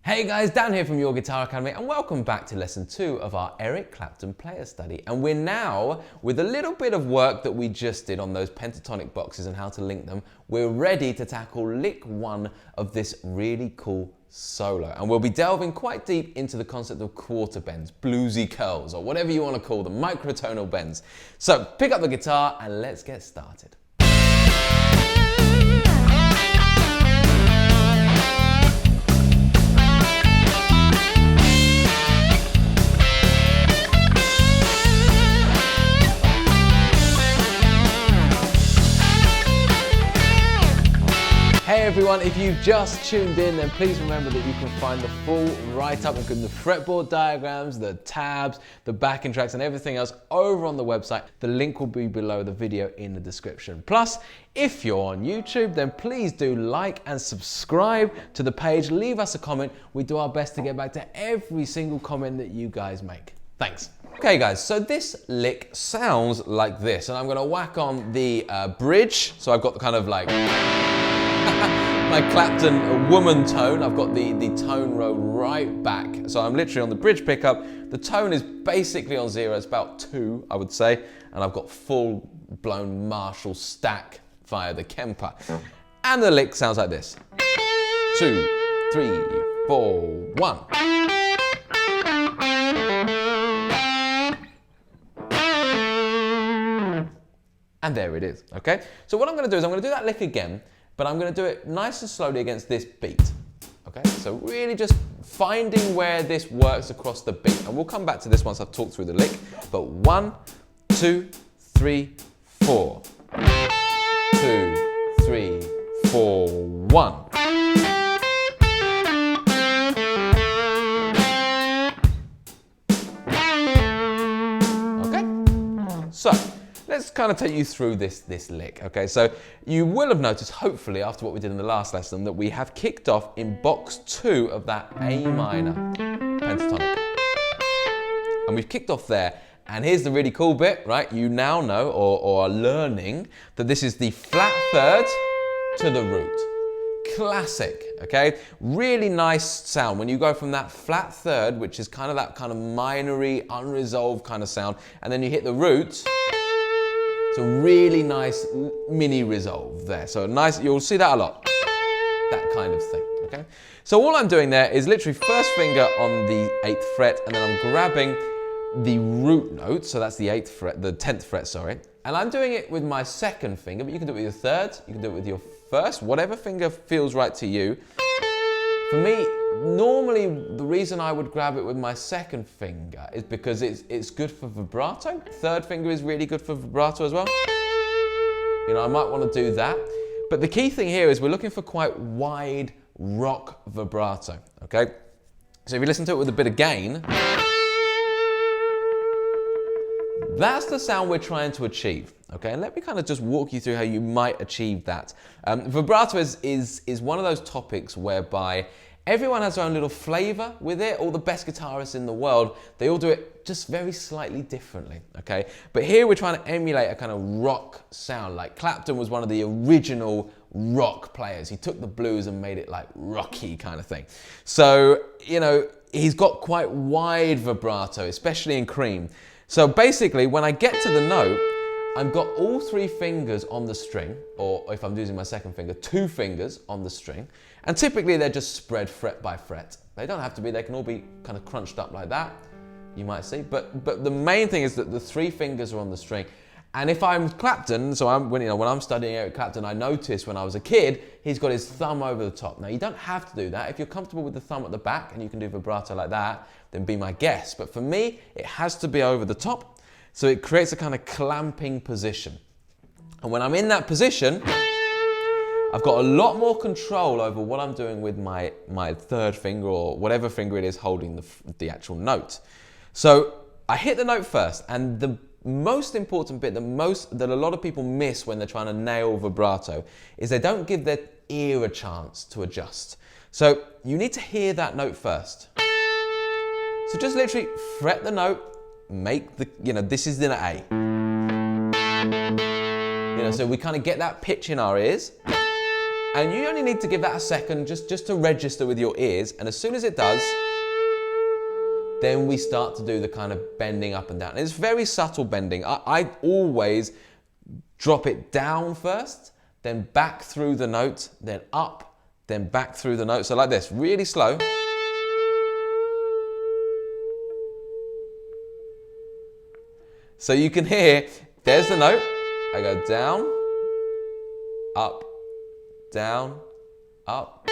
Hey guys, Dan here from Your Guitar Academy and welcome back to lesson 2 of our Eric Clapton player study. And we're now, with a little bit of work that we just did on those pentatonic boxes and how to link them, we're ready to tackle lick 1 of this really cool solo. And we'll be delving quite deep into the concept of quarter bends, bluesy curls, or whatever you want to call them, microtonal bends. So pick up the guitar and let's get started. Hey everyone, if you've just tuned in, then please remember that you can find the full write-up, including the fretboard diagrams, the tabs, the backing tracks, and everything else over on the website. The link will be below the video in the description. Plus, if you're on YouTube, then please do like and subscribe to the page. Leave us a comment. We do our best to get back to every single comment that you guys make. Thanks. Okay guys, so this lick sounds like this, and I'm gonna whack on the bridge. So I've got the kind of like my Clapton woman tone. I've got the tone row right back. So I'm literally on the bridge pickup. The tone is basically on 0. It's about 2, I would say. And I've got full blown Marshall stack via the Kemper. And the lick sounds like this. 2, 3, 4, 1. And there it is, okay? So what I'm gonna do is I'm gonna do that lick again, but I'm going to do it nice and slowly against this beat, okay? So really just finding where this works across the beat. And we'll come back to this once I've talked through the lick. But 1, 2, 3, 4. 2, 3, 4, 1. Okay? So, let's kind of take you through this lick, okay? So you will have noticed, hopefully, after what we did in the last lesson, that we have kicked off in box 2 of that A minor pentatonic. And we've kicked off there, and here's the really cool bit, right? You now know, or are learning, that this is the flat third to the root. Classic, okay? Really nice sound when you go from that flat third, which is kind of that kind of minory, unresolved kind of sound, and then you hit the root. It's a really nice mini resolve there. So nice, you'll see that a lot. That kind of thing, okay? So all I'm doing there is literally first finger on the 8th fret, and then I'm grabbing the root note, so that's the 8th fret, the 10th fret, sorry. And I'm doing it with my 2nd finger, but you can do it with your 3rd, you can do it with your 1st, whatever finger feels right to you. For me, normally the reason I would grab it with my 2nd finger is because it's good for vibrato. 3rd finger is really good for vibrato as well. You know, I might want to do that. But the key thing here is we're looking for quite wide rock vibrato, okay? So if you listen to it with a bit of gain, that's the sound we're trying to achieve, okay? And let me kind of just walk you through how you might achieve that. Vibrato is one of those topics whereby everyone has their own little flavor with it. All the best guitarists in the world, they all do it just very slightly differently, okay? But here we're trying to emulate a kind of rock sound. Like Clapton was one of the original rock players. He took the blues and made it like rocky kind of thing. So, you know, he's got quite wide vibrato, especially in Cream. So basically, when I get to the note, I've got all 3 fingers on the string, or if I'm using my 2nd finger, 2 fingers on the string. And typically they're just spread fret by fret. They don't have to be, they can all be kind of crunched up like that, you might see. But the main thing is that the 3 fingers are on the string. And if I'm Clapton, so when I'm studying Eric Clapton, I noticed when I was a kid, he's got his thumb over the top. Now you don't have to do that. If you're comfortable with the thumb at the back and you can do vibrato like that, then be my guest. But for me, it has to be over the top. So it creates a kind of clamping position. And when I'm in that position, I've got a lot more control over what I'm doing with my 3rd finger or whatever finger it is holding the actual note. So I hit the note first, and the most important bit that a lot of people miss when they're trying to nail vibrato is they don't give their ear a chance to adjust. So you need to hear that note first. So just literally fret the note, make the, this is an A. So we kind of get that pitch in our ears. And you only need to give that a second just to register with your ears. And as soon as it does, then we start to do the kind of bending up and down. And it's very subtle bending. I always drop it down first, then back through the note, then up, then back through the note. So like this, really slow. So you can hear, there's the note. I go down, up, down, up.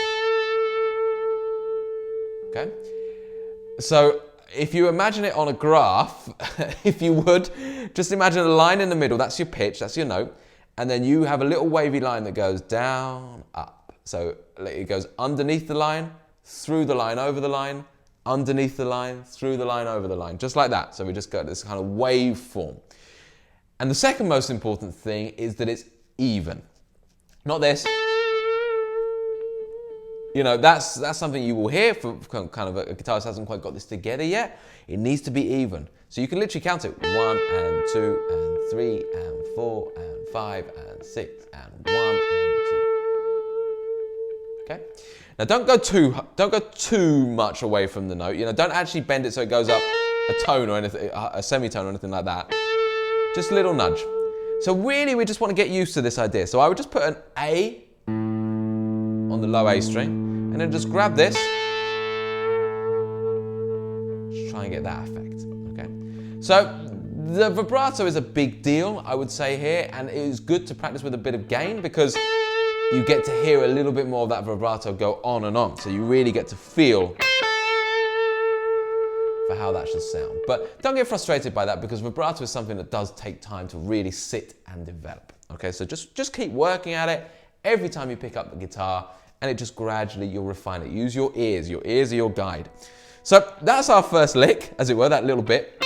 Okay? So if you imagine it on a graph, if you would, just imagine a line in the middle, that's your pitch, that's your note, and then you have a little wavy line that goes down, up. So it goes underneath the line, through the line, over the line, underneath the line, through the line, over the line, just like that. So we just got this kind of wave form. And the second most important thing is that it's even. Not this. You know, that's something you will hear from kind of a guitarist hasn't quite got this together yet. It needs to be even. So you can literally count it 1 and 2 and 3 and 4 and 5 and 6 and 1 and 2. Okay? Now don't go too much away from the note. You know, don't actually bend it so it goes up a tone or anything, a semitone or anything like that. Just a little nudge. So really we just want to get used to this idea. So I would just put an A on the low A string, and then just grab this. Just try and get that effect, okay? So the vibrato is a big deal, I would say here, and it is good to practice with a bit of gain because you get to hear a little bit more of that vibrato go on and on. So you really get to feel for how that should sound. But don't get frustrated by that because vibrato is something that does take time to really sit and develop, okay? So just keep working at it. Every time you pick up the guitar, and it just gradually, you'll refine it. Use your ears are your guide. So that's our first lick, as it were, that little bit.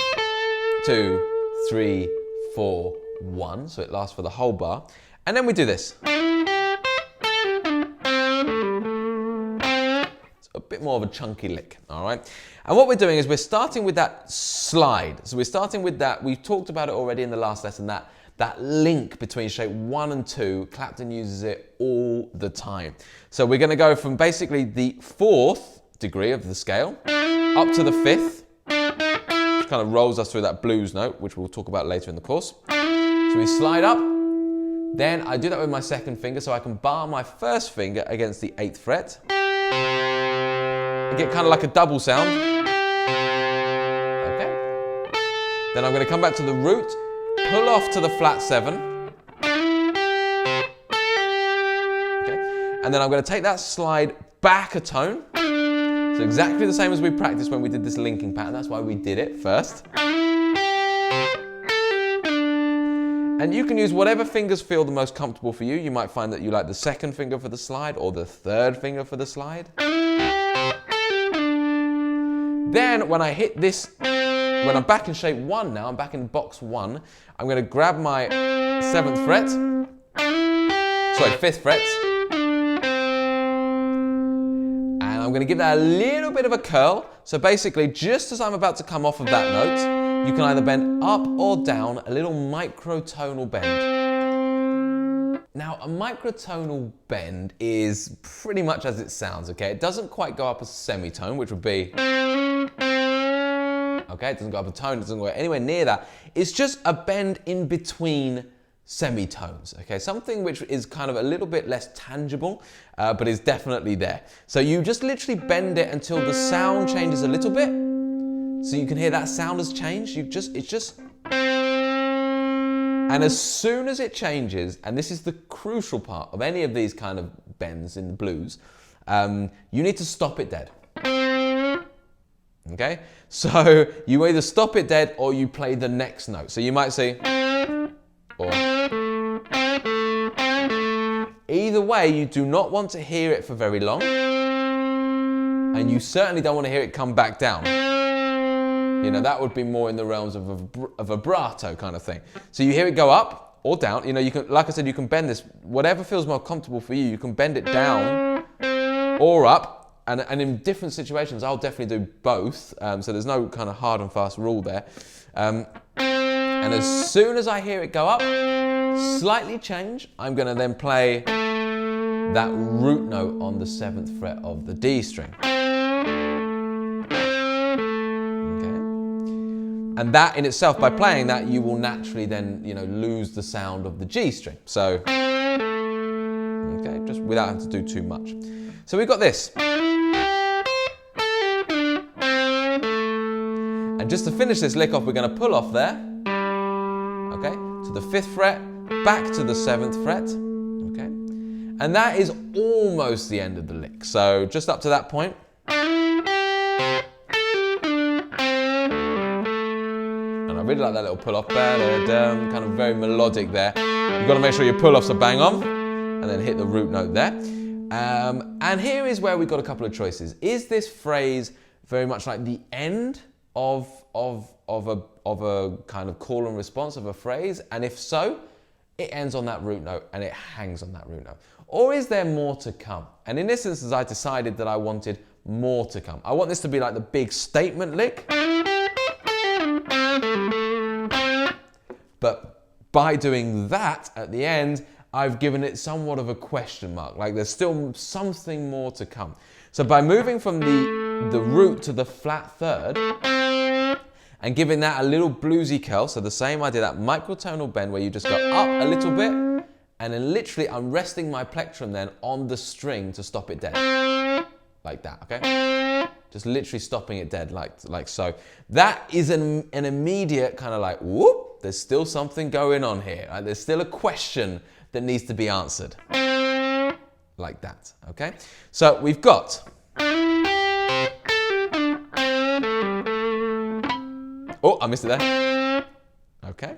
2, 3, 4, 1, so it lasts for the whole bar. And then we do this. It's a bit more of a chunky lick, all right? And what we're doing is we're starting with that slide. So we're starting with that, we've talked about it already in the last lesson, that link between shape 1 and 2, Clapton uses it all the time. So we're going to go from basically the 4th degree of the scale up to the 5th, which kind of rolls us through that blues note, which we'll talk about later in the course. So we slide up, then I do that with my second finger so I can bar my first finger against the 8th fret. I get kind of like a double sound. Okay. Then I'm going to come back to the root, pull off to the flat 7. Okay. And then I'm going to take that slide back a tone. So exactly the same as we practiced when we did this linking pattern. That's why we did it first. And you can use whatever fingers feel the most comfortable for you. You might find that you like the second finger for the slide or the third finger for the slide. Then when I hit this, when I'm back in shape 1 now, I'm back in box 1, I'm going to grab my 7th fret, sorry, 5th fret, and I'm going to give that a little bit of a curl. So basically, just as I'm about to come off of that note, you can either bend up or down, a little microtonal bend. Now, a microtonal bend is pretty much as it sounds, okay? It doesn't quite go up a semitone, which would be... Okay, it doesn't go up a tone, it doesn't go anywhere near that. It's just a bend in between semitones, okay? Something which is kind of a little bit less tangible, but is definitely there. So you just literally bend it until the sound changes a little bit. So you can hear that sound has changed. And as soon as it changes, and this is the crucial part of any of these kind of bends in the blues, you need to stop it dead. Okay, so you either stop it dead or you play the next note. So you might say, or. Either way, you do not want to hear it for very long, and you certainly don't want to hear it come back down. You know, that would be more in the realms of a vibrato kind of thing. So you hear it go up or down. You know, you can, like I said, you can bend this, whatever feels more comfortable for you, you can bend it down or up. And in different situations, I'll definitely do both. So there's no kind of hard and fast rule there. And as soon as I hear it go up, slightly change, I'm going to then play that root note on the 7th fret of the D string. And that in itself, by playing that, you will naturally then, lose the sound of the G string. So, okay, just without having to do too much. So we've got this. And just to finish this lick off, we're going to pull off there, okay, to the 5th fret, back to the 7th fret, okay. And that is almost the end of the lick. So just up to that point. I really like that little pull-off, kind of very melodic there. You've got to make sure your pull-offs are bang on, and then hit the root note there. And here is where we've got a couple of choices. Is this phrase very much like the end of a kind of call and response of a phrase? And if so, it ends on that root note and it hangs on that root note. Or is there more to come? And in this instance, I decided that I wanted more to come. I want this to be like the big statement lick. But by doing that at the end, I've given it somewhat of a question mark, like there's still something more to come. So by moving from the root to the flat third and giving that a little bluesy curl, so the same idea, that microtonal bend where you just go up a little bit, and then literally I'm resting my plectrum then on the string to stop it dead, like that, okay? Just literally stopping it dead, like so. That is an immediate kind of like, whoop, there's still something going on here. Right? There's still a question that needs to be answered. Like that, okay? So we've got... Oh, I missed it there. Okay.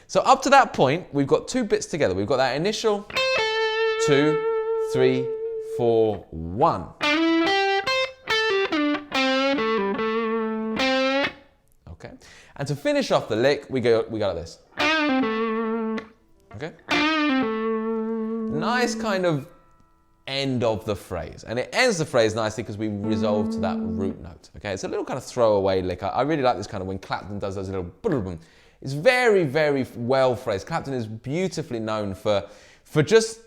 So up to that point, we've got two bits together. We've got that initial 2, 3, 4, 1. Okay. And to finish off the lick, we go like this. Okay. Nice kind of end of the phrase. And it ends the phrase nicely because we resolve to that root note. Okay. It's a little kind of throwaway lick. I really like this kind of when Clapton does those little boom. It's very, very well phrased. Clapton is beautifully known for just,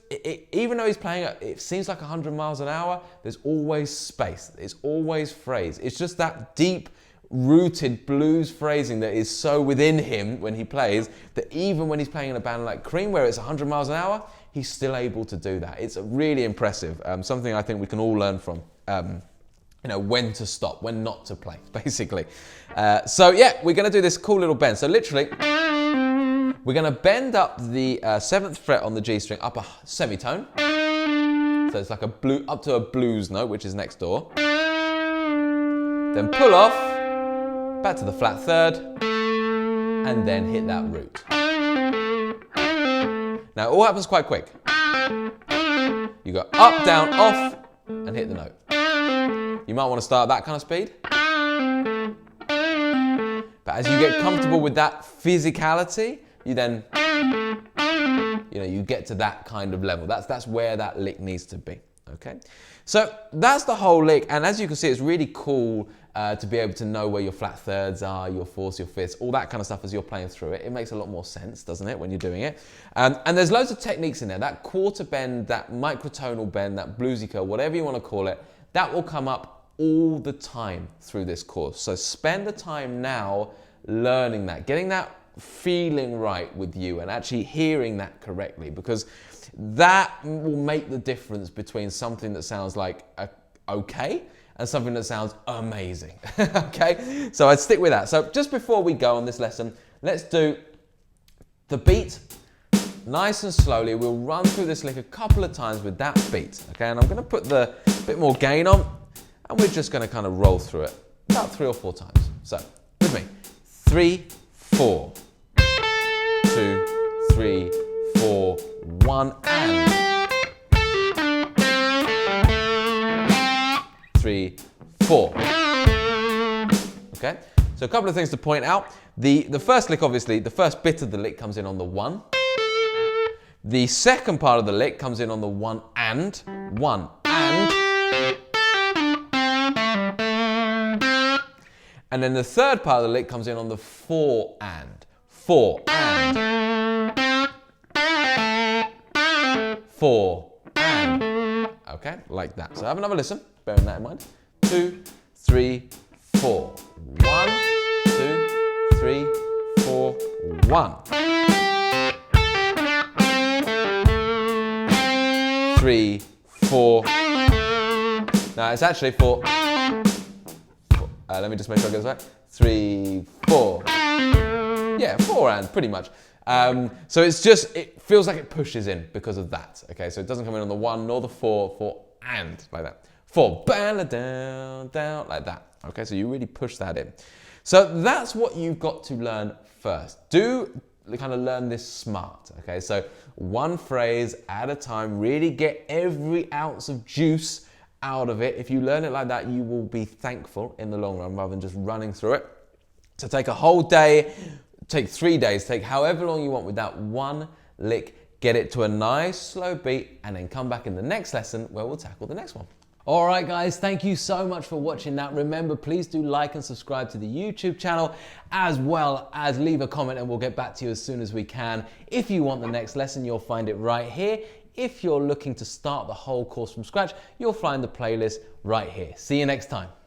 even though he's playing at, it seems like 100 miles an hour, there's always space. It's always phrase. It's just that deep rooted blues phrasing that is so within him when he plays that even when he's playing in a band like Cream where it's 100 miles an hour, he's still able to do that. It's really impressive. Something I think we can all learn from. When to stop, when not to play, basically. So yeah, we're going to do this cool little bend. So literally, we're going to bend up the 7th fret on the G string up a semitone. So it's like up to a blues note, which is next door. Then pull off, back to the flat third, and then hit that root. Now it all happens quite quick. You go up, down, off, and hit the note. You might want to start at that kind of speed. But as you get comfortable with that physicality, you then, you get to that kind of level. That's where that lick needs to be, okay? So that's the whole lick, and as you can see, it's really cool to be able to know where your flat thirds are, your fourths, your fifths, all that kind of stuff as you're playing through it. It makes a lot more sense, doesn't it, when you're doing it? And there's loads of techniques in there. That quarter bend, that microtonal bend, that bluesy curl, whatever you want to call it, that will come up all the time through this course. So spend the time now learning that, getting that feeling right with you and actually hearing that correctly, because that will make the difference between something that sounds like okay and something that sounds amazing. Okay, so I'd stick with that. So just before we go on this lesson, let's do the beat nice and slowly. We'll run through this lick a couple of times with that beat. Okay, and I'm going to put the bit more gain on, and we're just going to kind of roll through it about 3 or 4 times. So with me, 3, 4, 2, 3, 4, 1, and 3, 4. Okay, so a couple of things to point out. The first lick, obviously, the first bit of the lick comes in on the 1. The second part of the lick comes in on the 1 and 1 and. And then the third part of the lick comes in on the 4 and. 4 and. 4 and. okay? Like that. So have another listen, bearing that in mind. 2, 3, 4. 1, 2, 3, 4, 1. 3, 4. Now it's actually 4. Let me just make sure I get this right. 3, 4. Yeah, 4 and pretty much. So it's just, it feels like it pushes in because of that. Okay, so it doesn't come in on the 1 nor the 4, 4 and like that. 4, down, down, like that. Okay, so you really push that in. So that's what you've got to learn first. Do kind of learn this smart. Okay, so one phrase at a time, really get every ounce of juice out of it. If you learn it like that, you will be thankful in the long run rather than just running through it. So take a whole day, take 3 days, take however long you want with that one lick, get it to a nice slow beat, and then come back in the next lesson where we'll tackle the next one. All right, guys, thank you so much for watching that. Remember, please do like and subscribe to the YouTube channel, as well as leave a comment and we'll get back to you as soon as we can. If you want the next lesson, you'll find it right here. If you're looking to start the whole course from scratch, you'll find the playlist right here. See you next time.